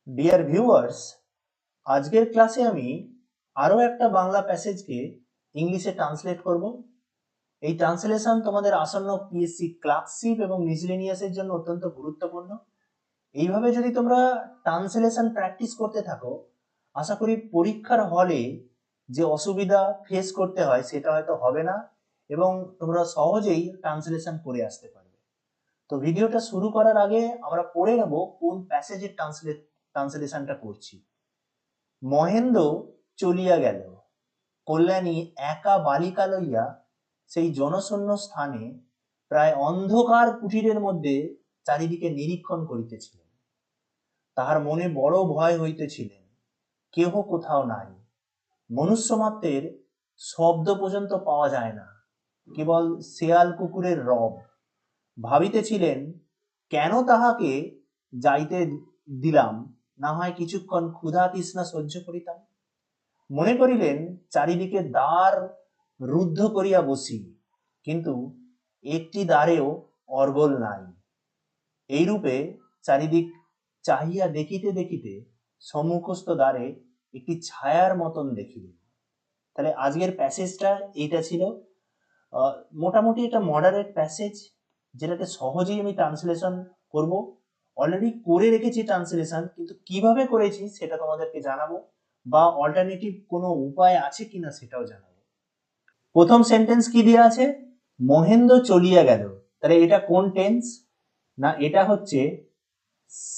Dear viewers, আজকের ক্লাসে আমি আরো একটা বাংলা প্যাসেজকে ইংলিশে ট্রান্সলেট করব। এই ট্রান্সলেশন তোমাদের আসন্ন পিএসসি ক্লার্কশিপ এবং মিসলেনিয়াসের জন্য অত্যন্ত গুরুত্বপূর্ণ। এইভাবে যদি তোমরা ট্রান্সলেশন প্র্যাকটিস করতে থাকো, আশা করি পরীক্ষার হলে যে অসুবিধা ফেস করতে হয় সেটা হয়তো হবে না এবং তোমরা সহজেই ট্রান্সলেশন করে আসতে পারবে। তো ভিডিওটা শুরু করার আগে আমরা পড়ে নেব কোন প্যাসেজের ট্রান্সলেশনটা করছি। মহেন্দ্র চলিয়া গেল, কল্যাণী একা বালিকা লইয়া সেই জনশূন্য স্থানে প্রায় অন্ধকার কুটিরের মধ্যে চারিদিকে নিরীক্ষণ করিতেছিলেন। তাহার মনে বড় ভয় হইতেছিলেন, কেহ কোথাও নাই। মনুষ্যমাত্রের শব্দ পর্যন্ত পাওয়া যায় না, কেবল শেয়াল কুকুরের রব। ভাবিতেছিলেন, কেন তাহাকে যাইতে দিলাম, না হয় কিছুক্ষণ ক্ষুধা তৃষ্ণা সহ্য করিতাম। মনে করিলেন চারিদিকে দ্বার রুদ্ধ করিয়া বসি, কিন্তু একটি দ্বারেও অর্গল নাই। এইরূপে চারিদিক চাহিয়া দেখিতে দেখিতে সম্মুখস্থ দ্বারে একটি ছায়ার মতন দেখিলেন। তাহলে আজকের প্যাসেজটা এইটা ছিল। মোটামুটি এটা মডারেট প্যাসেজ, যেটাতে সহজেই আমি ট্রান্সলেশন করব। অলরেডি করে রেখেছি ট্রান্সলেশন, কিন্তু কিভাবে করেছি সেটা তোমাদেরকে জানাবো, বা অল্টারনেটিভ কোনো উপায় আছে কিনা সেটাও জানাবো। প্রথম সেন্টেন্স কি দেওয়া আছে? মহেন্দ্র চলিয়া গেল। তাহলে এটা কোন টেন্স? না, এটা হচ্ছে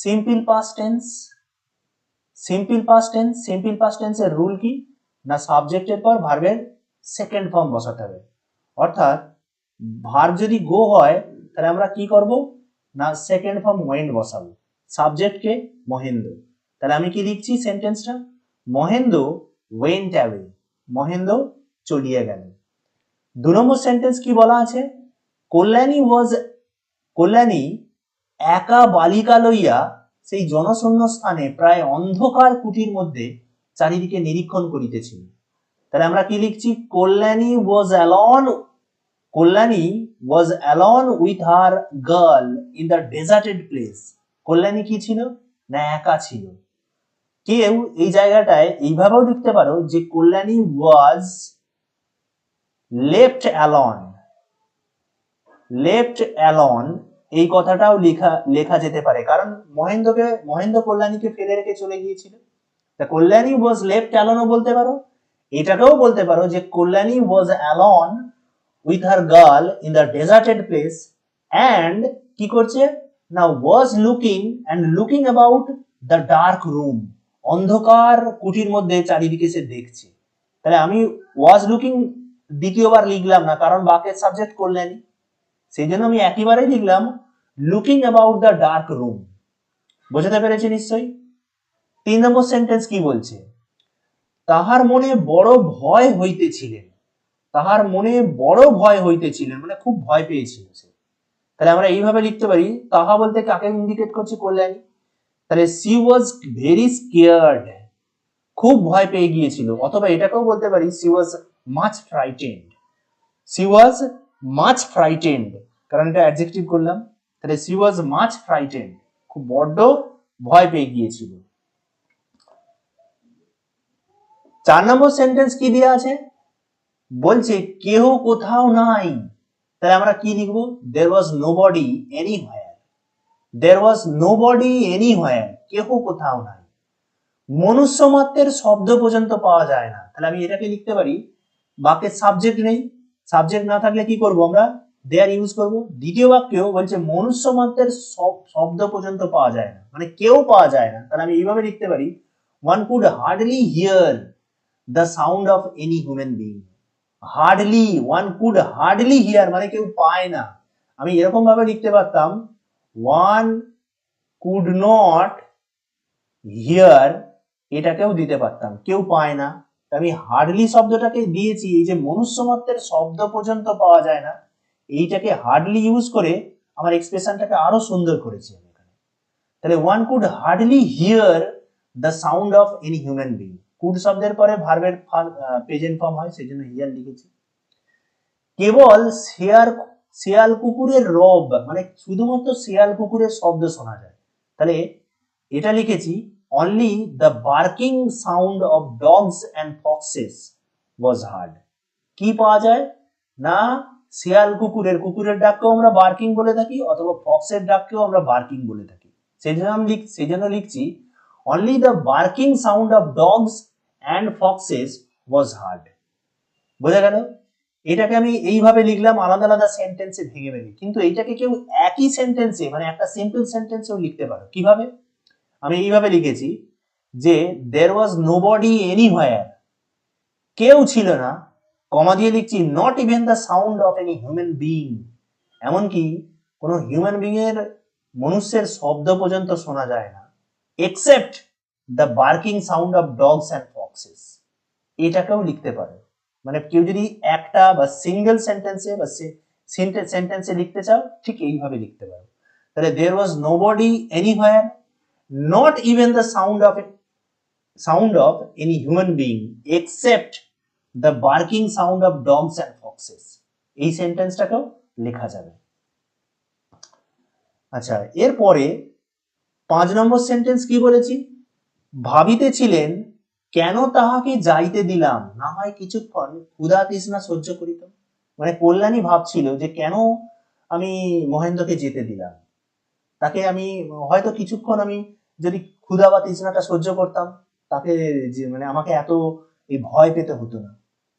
simple past tense. Simple past tense, simple past টেন্সের রুল কি? না, সাবজেক্টের পর ভার্বের সেকেন্ড ফর্ম বসাতে হবে। অর্থাৎ ভার্ব যদি গো হয় তাহলে আমরা কি করব? না, সেকেন্ড ফর্ম ওয়েন্ট বসাবো। সাবজেক্টকে মহেন্দ্র। তাহলে আমি কি লিখছি সেন্টেন্সটা? মহেন্দ্র ওয়েন্ট অ্যাওয়ে, মহেন্দ্র চলিয়ে গেল। 2 নম্বর সেন্টেন্স কি বলা আছে? কল্যাণী একা বালিকা লইয়া সেই জনশূন্য স্থানে প্রায় অন্ধকার কুটির মধ্যে চারিদিকে নিরীক্ষণ করিতেছিল। তাহলে আমরা কি লিখছি? Kalyani was alone with her girl in the deserted place. Kalyani কি ছিল? না, একা ছিল। কেউ এই জায়গাটায় এইভাবেও লিখতে পারো যে কল্যাণী was left alone। এই কথাটাও লেখা যেতে পারে, কারণ মহেন্দ্র কল্যাণীকে ফেলে রেখে চলে গিয়েছিল। তা কল্যাণী was left alone ও বলতে পারো, এটাকেও বলতে পারো যে Kalyani was alone with her girl in the deserted place and কি করছে না, was looking about the dark room। অন্ধকার কুটির মধ্যে চারিদিকে সে দেখছে। তাহলে আমি was looking দ্বিতীয়বার লিখলাম না, কারণ বাক্যের সাবজেক্ট কল্যাণী, সেই জন্য আমি একইবারেই লিখলাম looking about the dark room. বোঝাতে পেরেছি নিশ্চয়ই? 3 নম্বর সেন্টেন্স কি বলছে? তাহার মনে বড় ভয় হইতেছিলেন। তাহার মনে বড় ভয় হইতেছিলেন মানে খুব ভয় পেয়েছিল সে। তাহলে আমরা এইভাবে লিখতে পারি, তাহা বলতে কাকে ইন্ডিকেট করছে? কল্যাণী। তাহলে she was very scared, খুব ভয় পেয়ে গিয়েছিল। অথবা এটাকেও বলতে পারি she was much frightened, কারণ এটা অ্যাডজেক্টিভ করলাম। তাহলে she was much frightened, খুব বড্ড ভয় পেয়ে গিয়েছিল। 4 নম্বর সেন্টেন্স কি দেওয়া আছে? বলছে কেহ কোথাও নাই। তাহলে আমরা কি লিখবো? there was nobody anywhere, কেহ কোথাও নাই। মনুষ্য মাত্রের শব্দ পর্যন্ত পাওয়া যায় না। তাহলে আমি এটাকে লিখতে পারি, বাক্যের সাবজেক্ট নেই, সাবজেক্ট না থাকলে কি করব আমরা? দেয়ার ইউজ করব। দ্বিতীয় বাক্যেও বলছে মনুষ্য মাত্রের শব্দ পর্যন্ত পাওয়া যায় না, মানে কেউ পাওয়া যায় না। তাহলে আমি এইভাবে লিখতে পারি, one could hardly hear the sound of any human being। one could hardly hear মানে কেউ পায় না। আমি এরকম ভাবে লিখতে পারতাম, one could not hear, এটাকেও দিতে পারতাম, কেউ পায় না। আমি হার্ডলি শব্দটাকে দিয়েছি, এই যে মনুষ্য মাত্রের শব্দ পর্যন্ত পাওয়া যায় না, এইটাকে হার্ডলি ইউজ করে আমার এক্সপ্রেশনটাকে আরো সুন্দর করেছি আমি এখানে। তাহলে one could hardly hear the sound of any human being। Could শব্দের পরে ভার্বের প্রেজেন্ট ফর্ম হয়, সেজন্য হিয়ার লিখেছি। কেবল শেয়াল কুকুরের রব মানে শুধুমাত্র শেয়াল কুকুরের শব্দ শোনা যায়। তাহলে এটা লিখেছি only the barking sound of dogs and foxes was heard. কি পাওয়া যায় না শিয়াল কুকুরের ডাককেও আমরা বার্কিং বলে থাকি অথবা ফক্সের ডাককেও আমরা বার্কিং বলে থাকি। সেজন্য লিখছি only the barking sound of dogs and foxes was heard. বোঝা গেল? এটাকে আমি এইভাবে লিখলাম আলাদা আলাদা সেন্টেন্সে ভেঙে, কিন্তু এইটাকে কেউ একই সেন্টেন্সে মানে একটা সিম্পল সেন্টেন্সেও লিখতে পারো। কিভাবে? আমি এইভাবে লিখেছি যে there was nobody anywhere, কেউ ছিল না, কমা দিয়ে লিখছি not even the sound of any human being, এমনকি কোনো হিউম্যান বিং এর মনুষ্যের শব্দ পর্যন্ত শোনা যায় না, except the barking sound of dogs and foxes। এটাকেও লিখতে পারো, মানে কেউ যদি একটা বা সিঙ্গেল সেন্টেন্সে বা সেন্টেন্সে লিখতে চাও ঠিক এইভাবে লিখতে পারো। তাহলে there was nobody anywhere, not even the sound of any human being except the barking sound of dogs and foxes। এই সেন্টেন্সটাকেও লেখা যাবে। আচ্ছা, এরপরে 5 নম্বর সেন্টেন্স কি বলেছি? ভাবিতেছিলেন কেন তাহাকে যাইতে দিলাম, না হয় কিছুক্ষণ ক্ষুধা তৃষ্ণা সহ্য করিতাম। মানে কল্যাণী ভাবছিল যে কেন আমি মহেন্দ্রকে যেতে দিলাম, তাকে আমি হয়তো কিছুক্ষণ আমি যদি ক্ষুধা বা তৃষ্ণাটা সহ্য করতাম তাকে যে মানে আমাকে এত এই ভয় পেতে হতো না।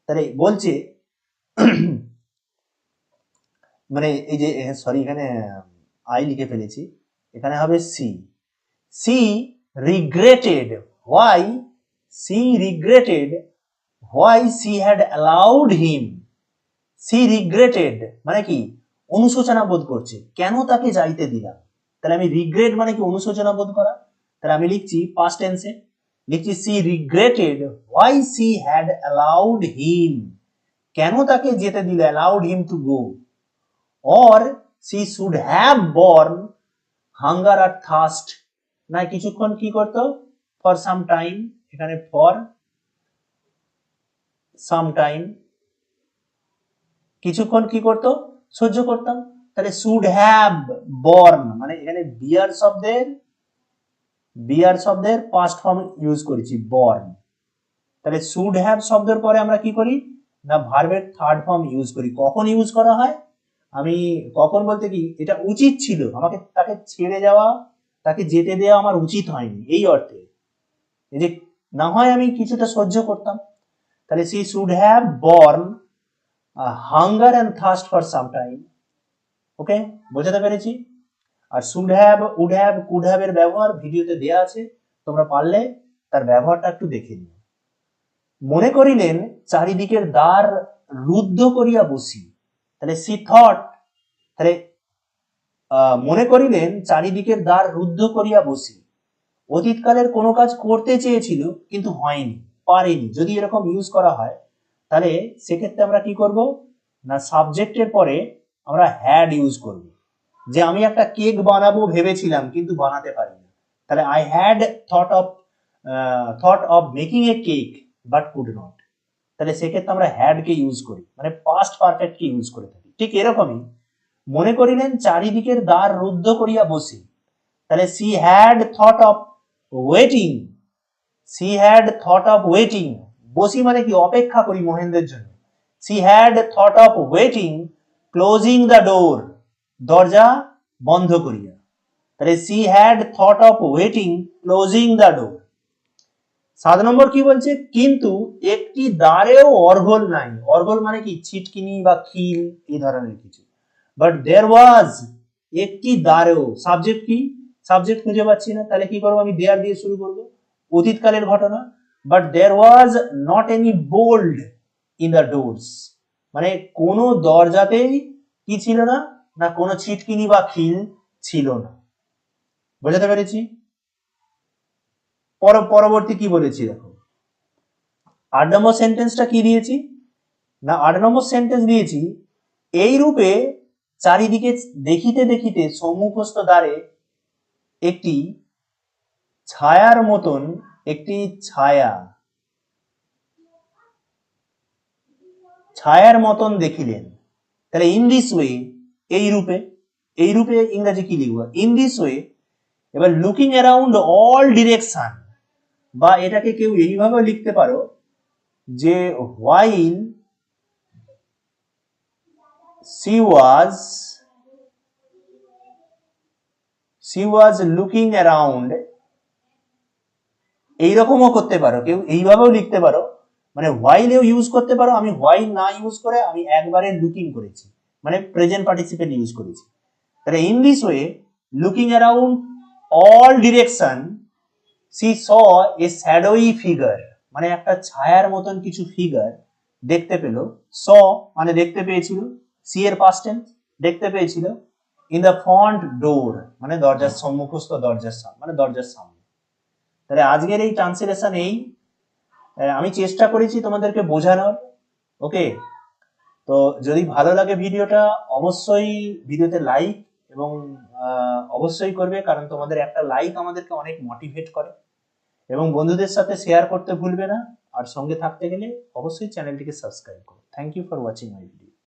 তাহলে বলছে মানে এই যে সরি এখানে আই লিখে ফেলেছি, এখানে হবে she. She regretted why she had allowed him। She regretted মানে কি অনুশোচনা বোধ করছে কেন তাকে যাইতে দিলাম। তাহলে আমি রিগ্রেট মানে কি অনুশোচনা বোধ করা, তাহলে আমি লিখছি পাস্ট টেন্সে, লিখছি she regretted why she had allowed him, কেন তাকে যেতে দিল, allowed him to go, or she should have borne hunger or thirst, না কিছুক্ষণ কি করতো for some time, এখানে for some time কিছুক্ষণ কি করতো সহ্য করতাম। তাহলে should have borne মানে এখানে বিয়ার শব্দের পাস্ট ফর্ম ইউজ করেছি born। তাহলে should have শব্দের পরে আমরা কি করি না ভার্বের থার্ড ফর্ম ইউজ করি। কখন ইউজ করা হয়, আমি কখন বলতে কি এটা উচিত ছিল, আমাকে তাকে ছেড়ে যাওয়া তাকে যেতে দেওয়া আমার উচিত হয়নি, এই অর্থে এই যে না হয় আমি কিছুটা সহ্য করতাম। তাহলে she should have borne hunger and thirst for some time। ওকে, বোঝাতে পেরেছি? আর should have, would have, could have এর ব্যবহার ভিডিওতে দেয়া আছে, তোমরা পারলে তার ব্যবহারটা একটু দেখে নিও। মনে করিলেন চারিদিকের দ্বার রুদ্ধ করিয়া বসি, তাহলে she thought, তাহলে মনে করিলেন চারিদিকের দ্বার রুদ্ধ করিয়া বসি, অতীতকালের কোনো কাজ করতে চেয়েছিল কিন্তু হয়নি, পারেনি। যদি এরকম ইউজ করা হয় তাহলে সেক্ষেত্রে আমরা কি করব না সাবজেক্টের পরে আমরা হ্যাড ইউজ করব, যে আমি একটা কেক বানাবো ভেবেছিলাম কিন্তু বানাতে পারিনি, তাহলে I had thought of making a cake but could not. তাহলে সেক্ষেত্রে আমরা হ্যাড কে ইউজ করি, মানে পাস্ট পারফেক্ট কে ইউজ করে থাকি। ঠিক এরকমই মনে করিলেন চারিদিকের দ্বার রুদ্ধ করিয়া বসি, তাহলে she had thought of waiting, বসি মানে কি অপেক্ষা করি মহেন্দ্রের জন্য, she had thought of waiting closing the door, দরজা বন্ধ করিয়া। তাহলে she had thought of waiting closing the door। 7 নম্বর কি বলছে, কিন্তু একটি দ্বারেও অর্গল নাই, অর্গল মানে কি ছিটকিনি বা খিল এই ধরনের কিছু, বাট দেয়ার ওয়াজ, একটি দ্বারেও, সাবজেক্ট কি, সাবজেক্ট খুঁজে পাচ্ছি না, তাহলে কি করবো আমি দেয়ার দিয়ে শুরু করব, অতীতকালের ঘটনা, but there was not any bolt in the doors, মানে কোনো দরজাতেই কি ছিল না, না কোনো ছিটকিনি বা খিল ছিল না। বোঝাতে পেরেছি? পরবর্তী কি বলেছি দেখো, 8 নম্বর সেন্টেন্সটা কি দিয়েছি না 8 নম্বর সেন্টেন্স দিয়েছি, এই রূপে চারিদিকে দেখিতে দেখিতে সম্মুখস্থ দ্বারে একটি ছায়ার মতন, একটি ছায়ার মতন দেখিলেন। তাহলে ইন দিস ওয়ে, এই রূপে ইংরেজি কি লিখবো, ইন দিস ওয়ে। এবার লুকিং অ্যারাউন্ড অল ডিরেকশন, বা এটাকে কেউ এইভাবে লিখতে পারো যে while she was looking around, এইরকমও করতে পারো, কেউ এইভাবেও লিখতে পারো, মানে while এও ইউজ করতে পারো। আমি while না ইউজ করে আমি একবারে লুকিং করেছি, মানে প্রেজেন্ট পার্টিসিপেল ইউজ করেছি। তাহলে in this way, looking around all direction she saw a shadowy figure, মানে একটা ছায়ার মতন কিছু ফিগার দেখতে পেল। saw মানে দেখতে পেয়েছিল, see এর past tense, দেখতে পেয়েছিল। in the front door মানে দরজার সম্মুখস্থ, দরজার সামনে মানে দরজার সামনে। তাহলে আজকের এই ট্রান্সলেশন এই আমি চেষ্টা করেছি তোমাদেরকে বোঝানোর। ওকে, তো যদি ভালো লাগে ভিডিওটা অবশ্যই ভিডিওতে লাইক এবং অবশ্যই করবে, কারণ তোমাদের একটা লাইক আমাদেরকে অনেক মোটিভেট করে। এবং বন্ধুদের সাথে শেয়ার করতে ভুলবে না। আর সঙ্গে থাকতে গেলে অবশ্যই চ্যানেলটিকে সাবস্ক্রাইব করো। Thank you for watching my video.